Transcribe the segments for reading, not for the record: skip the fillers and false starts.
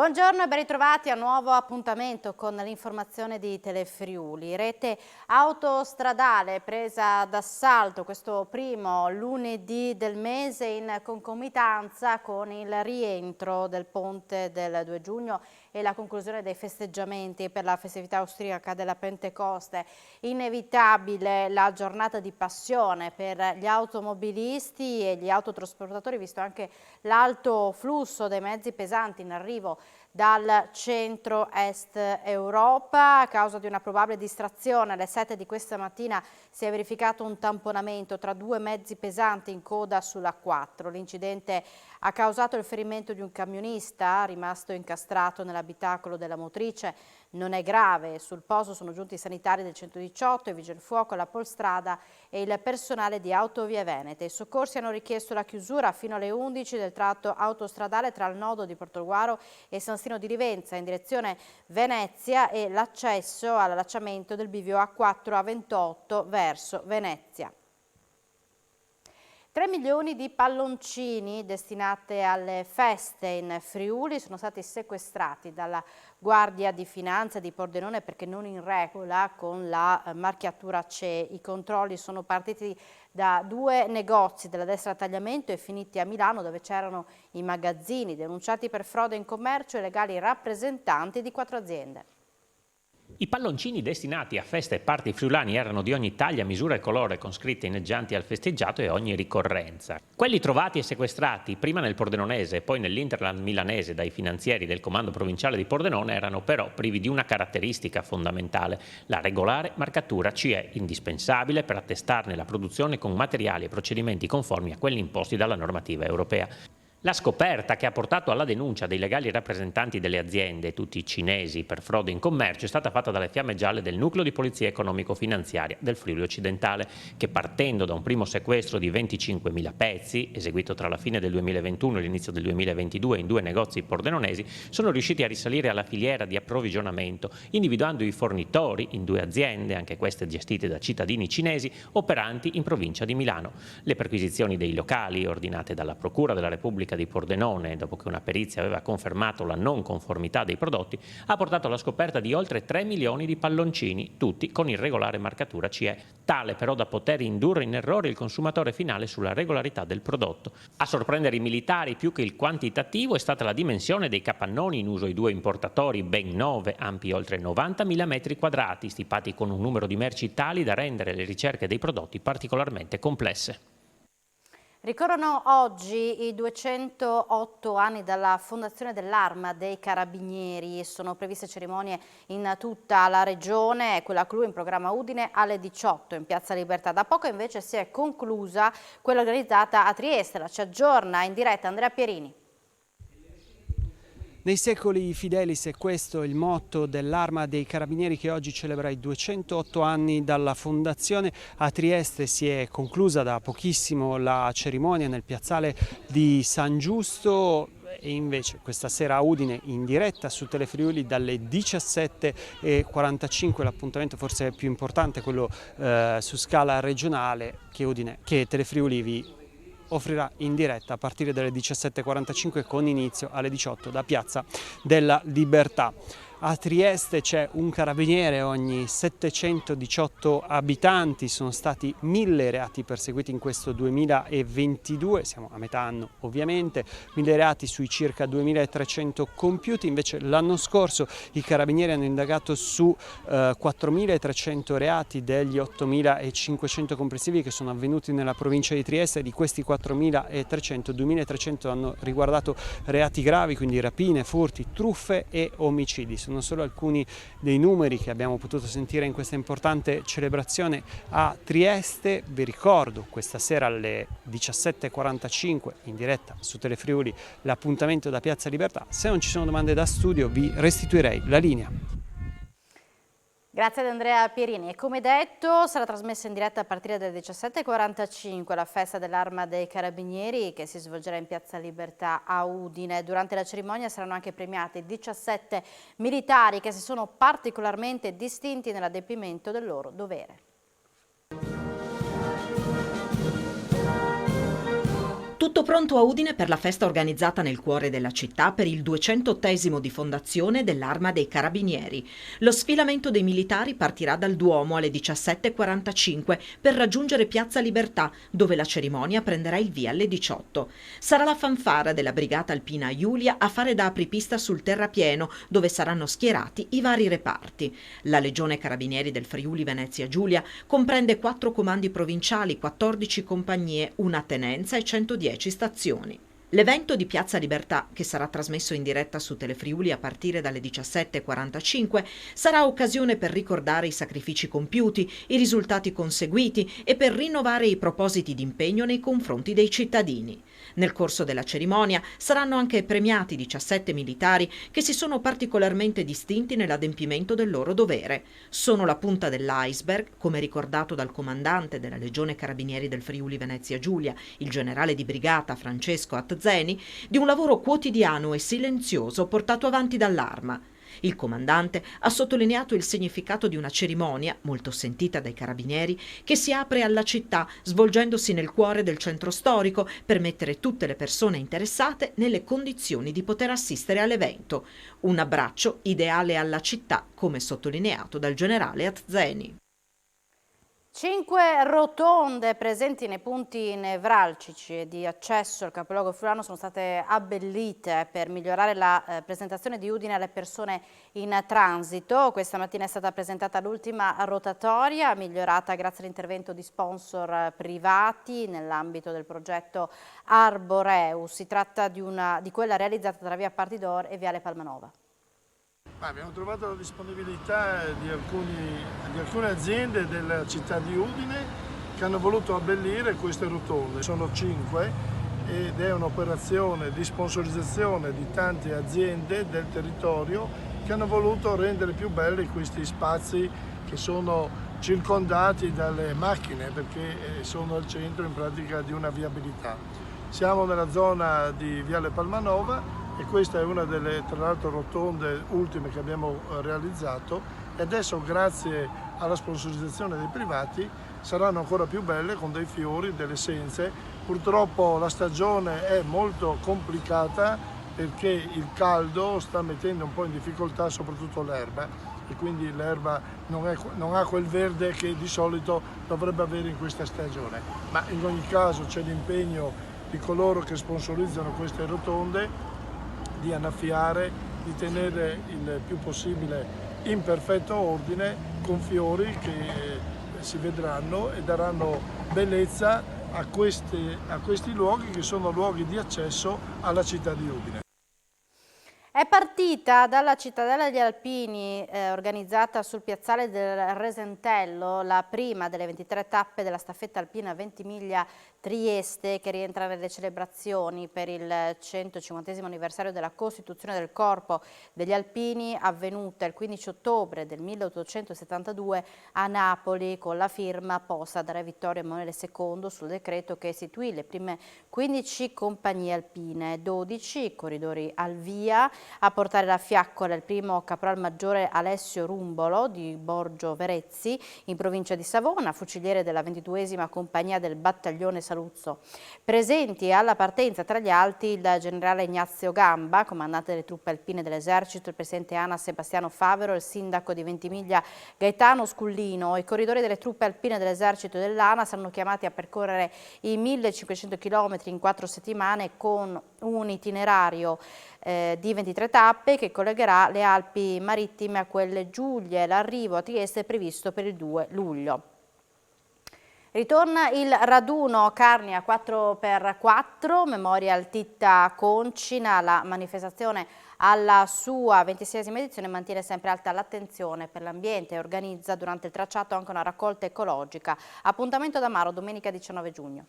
Buongiorno e ben ritrovati a un nuovo appuntamento con l'informazione di Telefriuli. Rete autostradale presa d'assalto questo primo lunedì del mese in concomitanza con il rientro del ponte del 2 giugno e la conclusione dei festeggiamenti per la festività austriaca della Pentecoste. Inevitabile la giornata di passione per gli automobilisti e gli autotrasportatori, visto anche l'alto flusso dei mezzi pesanti in arrivo dal centro-est Europa. A causa di una probabile distrazione alle 7 di questa mattina si è verificato un tamponamento tra due mezzi pesanti in coda sulla 4. L'incidente ha causato il ferimento di un camionista rimasto incastrato nell'abitacolo della motrice. Non è grave, sul posto sono giunti i sanitari del 118, i vigili del fuoco, la Polstrada e il personale di Autovie Venete. I soccorsi hanno richiesto la chiusura fino alle 11 del tratto autostradale tra il nodo di Portogruaro e San Stino di Rivenza in direzione Venezia e l'accesso all'allacciamento del bivio A4 A28 verso Venezia. 3 milioni di palloncini destinati alle feste in Friuli sono stati sequestrati dalla Guardia di Finanza di Pordenone perché non in regola con la marchiatura CE. I controlli sono partiti da 2 negozi della destra tagliamento e finiti a Milano, dove c'erano i magazzini denunciati per frode in commercio e legali rappresentanti di 4 aziende. I palloncini destinati a feste e party friulani erano di ogni taglia, misura e colore, con scritte inneggianti al festeggiato e ogni ricorrenza. Quelli trovati e sequestrati prima nel Pordenonese e poi nell'Interland milanese dai finanzieri del Comando Provinciale di Pordenone erano però privi di una caratteristica fondamentale, la regolare marcatura CE, indispensabile per attestarne la produzione con materiali e procedimenti conformi a quelli imposti dalla normativa europea. La scoperta che ha portato alla denuncia dei legali rappresentanti delle aziende, tutti cinesi, per frode in commercio, è stata fatta dalle fiamme gialle del Nucleo di Polizia Economico-Finanziaria del Friuli Occidentale, che partendo da un primo sequestro di 25.000 pezzi, eseguito tra la fine del 2021 e l'inizio del 2022 in 2 negozi pordenonesi, sono riusciti a risalire alla filiera di approvvigionamento, individuando i fornitori in 2 aziende, anche queste gestite da cittadini cinesi, operanti in provincia di Milano. Le perquisizioni dei locali, ordinate dalla Procura della Repubblica di Pordenone, dopo che una perizia aveva confermato la non conformità dei prodotti, ha portato alla scoperta di oltre 3 milioni di palloncini, tutti con irregolare marcatura CE, tale però da poter indurre in errore il consumatore finale sulla regolarità del prodotto. A sorprendere i militari più che il quantitativo è stata la dimensione dei capannoni in uso ai 2 importatori, ben 9, ampi oltre 90.000 metri quadrati, stipati con un numero di merci tali da rendere le ricerche dei prodotti particolarmente complesse. Ricorrono oggi i 208 anni dalla fondazione dell'Arma dei Carabinieri. Sono previste cerimonie in tutta la regione, quella clou in programma Udine alle 18 in Piazza Libertà. Da poco invece si è conclusa quella organizzata a Trieste. La ci aggiorna in diretta Andrea Pierini. Nei secoli fidelis è questo il motto dell'Arma dei Carabinieri, che oggi celebra i 208 anni dalla fondazione. A Trieste si è conclusa da pochissimo la cerimonia nel piazzale di San Giusto. E invece questa sera a Udine in diretta su Telefriuli dalle 17:45, l'appuntamento forse più importante, quello su scala regionale, che Telefriuli vi offrirà in diretta a partire dalle 17:45 con inizio alle 18 da Piazza della Libertà. A Trieste c'è un carabiniere ogni 718 abitanti, sono stati 1000 reati perseguiti in questo 2022, siamo a metà anno ovviamente, 1000 reati sui circa 2300 compiuti. Invece l'anno scorso i carabinieri hanno indagato su 4300 reati degli 8500 complessivi che sono avvenuti nella provincia di Trieste. Di questi 4300, 2300 hanno riguardato reati gravi, quindi rapine, furti, truffe e omicidi. Sono solo alcuni dei numeri che abbiamo potuto sentire in questa importante celebrazione a Trieste. Vi ricordo questa sera alle 17:45 in diretta su Telefriuli l'appuntamento da Piazza Libertà. Se non ci sono domande da studio vi restituirei la linea. Grazie ad Andrea Pierini. E come detto sarà trasmessa in diretta a partire dalle 17:45 la festa dell'Arma dei Carabinieri che si svolgerà in Piazza Libertà a Udine. Durante la cerimonia saranno anche premiati 17 militari che si sono particolarmente distinti nell'adempimento del loro dovere. Tutto pronto a Udine per la festa organizzata nel cuore della città per il 208° di fondazione dell'Arma dei Carabinieri. Lo sfilamento dei militari partirà dal Duomo alle 17:45 per raggiungere Piazza Libertà, dove la cerimonia prenderà il via alle 18. Sarà la fanfara della Brigata Alpina Iulia a fare da apripista sul terrapieno, dove saranno schierati i vari reparti. La Legione Carabinieri del Friuli Venezia Giulia comprende 4 comandi provinciali, 14 compagnie, una tenenza e 110 stazioni. L'evento di Piazza Libertà, che sarà trasmesso in diretta su Telefriuli a partire dalle 17:45, sarà occasione per ricordare i sacrifici compiuti, i risultati conseguiti e per rinnovare i propositi di impegno nei confronti dei cittadini. Nel corso della cerimonia saranno anche premiati 17 militari che si sono particolarmente distinti nell'adempimento del loro dovere. Sono la punta dell'iceberg, come ricordato dal comandante della Legione Carabinieri del Friuli Venezia Giulia, il generale di brigata Francesco Atzeni, di un lavoro quotidiano e silenzioso portato avanti dall'Arma. Il comandante ha sottolineato il significato di una cerimonia, molto sentita dai carabinieri, che si apre alla città, svolgendosi nel cuore del centro storico, per mettere tutte le persone interessate nelle condizioni di poter assistere all'evento. Un abbraccio ideale alla città, come sottolineato dal generale Atzeni. 5 rotonde presenti nei punti nevralgici di accesso al capoluogo friulano sono state abbellite per migliorare la presentazione di Udine alle persone in transito. Questa mattina è stata presentata l'ultima rotatoria, migliorata grazie all'intervento di sponsor privati nell'ambito del progetto Arboreus. Si tratta di quella realizzata tra via Partidor e viale Palmanova. Abbiamo trovato la disponibilità di alcune aziende della città di Udine che hanno voluto abbellire queste rotonde. Sono 5 ed è un'operazione di sponsorizzazione di tante aziende del territorio che hanno voluto rendere più belli questi spazi che sono circondati dalle macchine perché sono al centro in pratica di una viabilità. Siamo nella zona di viale Palmanova e questa è una delle, tra l'altro, rotonde ultime che abbiamo realizzato e adesso, grazie alla sponsorizzazione dei privati, saranno ancora più belle con dei fiori, delle senze. Purtroppo la stagione è molto complicata perché il caldo sta mettendo un po' in difficoltà soprattutto l'erba e quindi l'erba non ha quel verde che di solito dovrebbe avere in questa stagione. Ma in ogni caso c'è l'impegno di coloro che sponsorizzano queste rotonde di annaffiare, di tenere il più possibile in perfetto ordine con fiori che si vedranno e daranno bellezza a questi luoghi che sono luoghi di accesso alla città di Udine. È partita dalla Cittadella degli Alpini, organizzata sul piazzale del Resentello, la prima delle 23 tappe della staffetta alpina Ventimiglia Trieste, che rientra nelle celebrazioni per il 150° anniversario della Costituzione del Corpo degli Alpini, avvenuta il 15 ottobre del 1872 a Napoli, con la firma posta da Re Vittorio Emanuele II sul decreto che istituì le prime 15 compagnie alpine, 12 corridori al via. A portare la fiaccola il primo caporal maggiore Alessio Rumbolo di Borgio Verezzi, in provincia di Savona, fuciliere della 22° compagnia del battaglione Saluzzo. Presenti alla partenza tra gli altri il generale Ignazio Gamba, comandante delle truppe alpine dell'esercito, il presidente ANAS Sebastiano Favero, il sindaco di Ventimiglia Gaetano Scullino. I corridori delle truppe alpine dell'esercito e dell'ANAS saranno chiamati a percorrere i 1500 km in 4 settimane con un itinerario di 23 tappe che collegherà le Alpi Marittime a quelle Giulie. L'arrivo a Trieste è previsto per il 2 luglio. Ritorna il raduno Carnia 4x4, Memorial Titta Concina. La manifestazione alla sua 26ª edizione mantiene sempre alta l'attenzione per l'ambiente e organizza durante il tracciato anche una raccolta ecologica. Appuntamento ad Amaro domenica 19 giugno.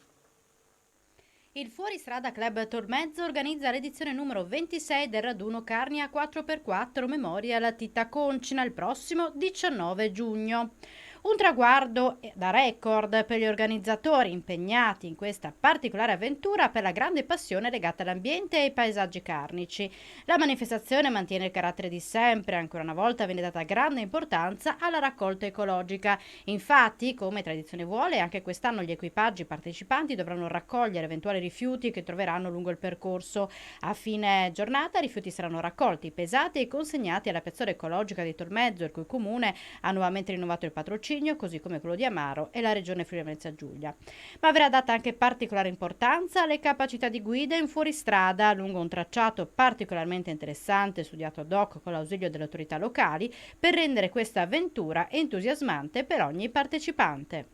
Il Fuoristrada Club Tormezzo organizza l'edizione numero 26 del raduno Carnia 4x4 Memorial Titta Concina il prossimo 19 giugno. Un traguardo da record per gli organizzatori impegnati in questa particolare avventura per la grande passione legata all'ambiente e ai paesaggi carnici. La manifestazione mantiene il carattere di sempre, ancora una volta viene data grande importanza alla raccolta ecologica. Infatti, come tradizione vuole, anche quest'anno gli equipaggi partecipanti dovranno raccogliere eventuali rifiuti che troveranno lungo il percorso. A fine giornata i rifiuti saranno raccolti, pesati e consegnati alla piazzola ecologica di Tolmezzo, il cui comune ha nuovamente rinnovato il patrocinio, così come quello di Amaro e la regione Friuli-Venezia Giulia. Ma verrà data anche particolare importanza alle capacità di guida in fuoristrada lungo un tracciato particolarmente interessante, studiato ad hoc con l'ausilio delle autorità locali, per rendere questa avventura entusiasmante per ogni partecipante.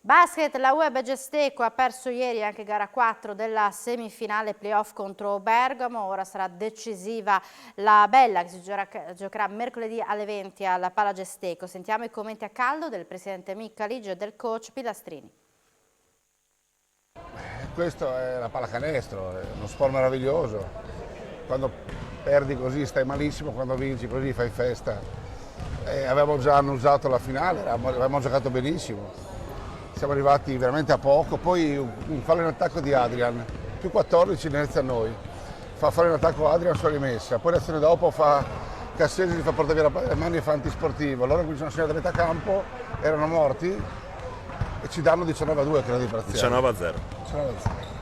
Basket, la UEB Gesteco ha perso ieri anche gara 4 della semifinale playoff contro Bergamo. Ora sarà decisiva la Bella, che si giocherà mercoledì alle 20 alla Pala Gesteco. Sentiamo i commenti a caldo del presidente Miccaligio e del coach Pilastrini. Questo è la pallacanestro, è uno sport meraviglioso. Quando perdi così stai malissimo, quando vinci così fai festa. Avevamo già annusato la finale, avevamo giocato benissimo. Siamo arrivati veramente a poco, poi un fallo in attacco di Adrian, più 14 inizia a noi, fa fallo in attacco Adrian sulla rimessa, poi l'azione dopo fa Cassesi, gli fa portare via le mani e fa antisportivo, loro cominciano a segnare da metà campo, erano morti e ci danno 19-2 credo di parziale. 19-0.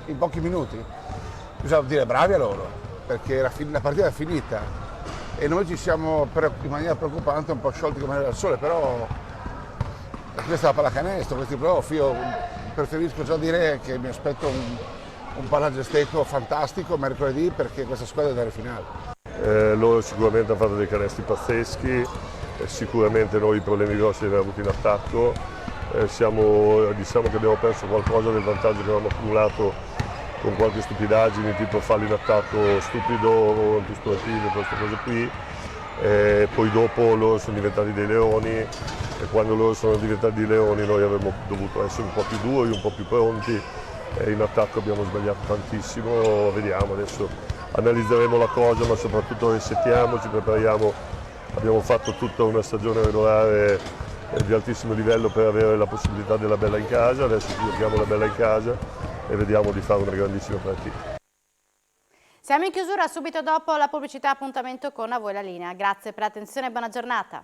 In pochi minuti, bisogna dire bravi a loro, perché la partita è finita e noi ci siamo in maniera preoccupante un po' sciolti come era il sole, però questa è la pallacanestro, questi playoff, io preferisco già dire che mi aspetto un Palagesteco fantastico mercoledì perché questa squadra è andare finale. Loro sicuramente hanno fatto dei canestri pazzeschi, sicuramente noi i problemi grossi li abbiamo avuti in attacco, diciamo che abbiamo perso qualcosa del vantaggio che avevamo accumulato con qualche stupidaggine tipo fallo in attacco stupido, antistupativo, queste cose qui. Poi dopo loro sono diventati dei leoni e quando loro sono diventati dei leoni noi avremmo dovuto essere un po' più duri, un po' più pronti e in attacco abbiamo sbagliato tantissimo, vediamo adesso, analizzeremo la cosa ma soprattutto resettiamoci, prepariamo, abbiamo fatto tutta una stagione regolare di altissimo livello per avere la possibilità della Bella in casa, adesso giochiamo la Bella in casa e vediamo di fare una grandissima partita. Siamo in chiusura, subito dopo la pubblicità, appuntamento con A Voi la Linea. Grazie per l'attenzione e buona giornata.